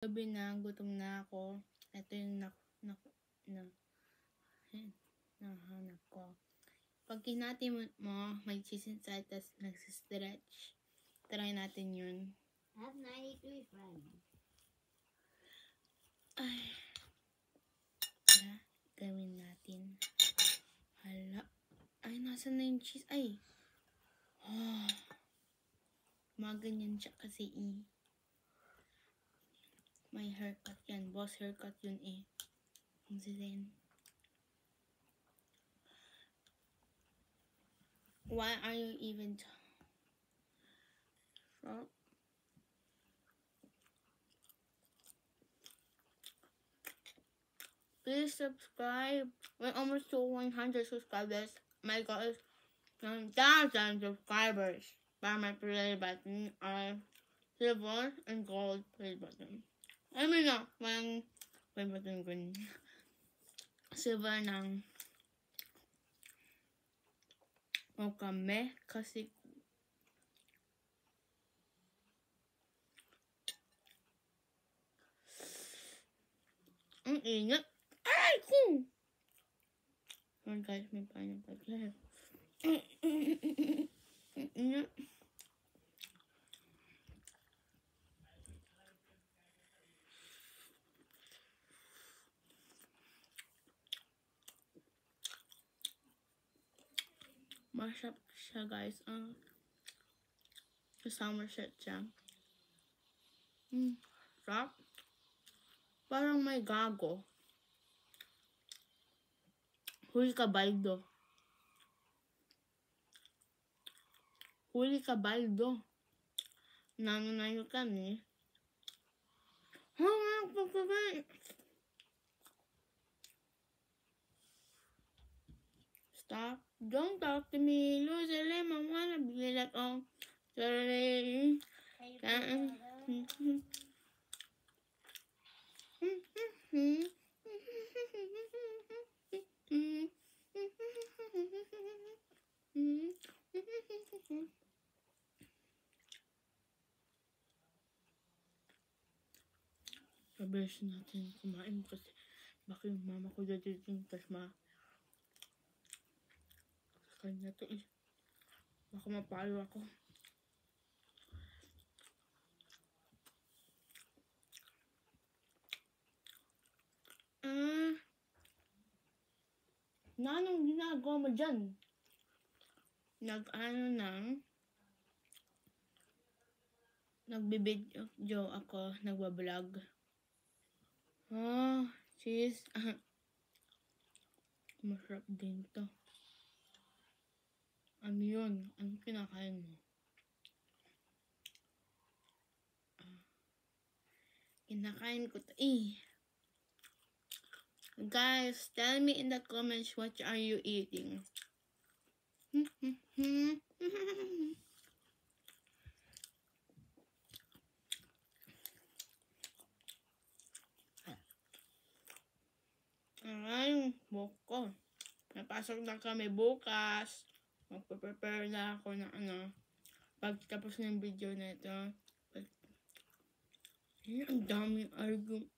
Gabi na, gutom na ako. Ito yung nahanap ko. Pag kinati mo, may cheese inside, tas nagsistretch. Try natin yun. I have 93 friends. Ay. Gawin natin. Hala. Ay, nasan na yung cheese? Ay. Oh. Maganyan siya kasi may haircut yan. Boss haircut yun Kasi then, why are you even please subscribe. We're almost to 100 subscribers. My goal is 1,000 subscribers. Para my play button are silver and gold play button. I mean, no, walang play button ko silver ng kami kasi ang ingat. Ay, ko! Oh guys, may pineapple here. Ingat. Masarap siya guys. Somerset siya. Sarap. Parang may gago. Huli ka baldo. Huli ka baldo. Nananayo kami. Stop. Don't talk to me. Loser, I wanna be like sorry. Pabilis natin kumain kasi baka yung mama ko dadating tas kanya to baka mapalo ako. Anong ginagawa mo dyan? Nagbibidyo ako, nagbablog. Cheese. Masarap din to. Ano yun? Anong kinakain mo? Kinakain ko to Guys, tell me in the comments what are you eating. Ay, buko. Napasok na kami bukas. Magpe-prepare na ako na pagtapos ng video na ito. Ang daming argument.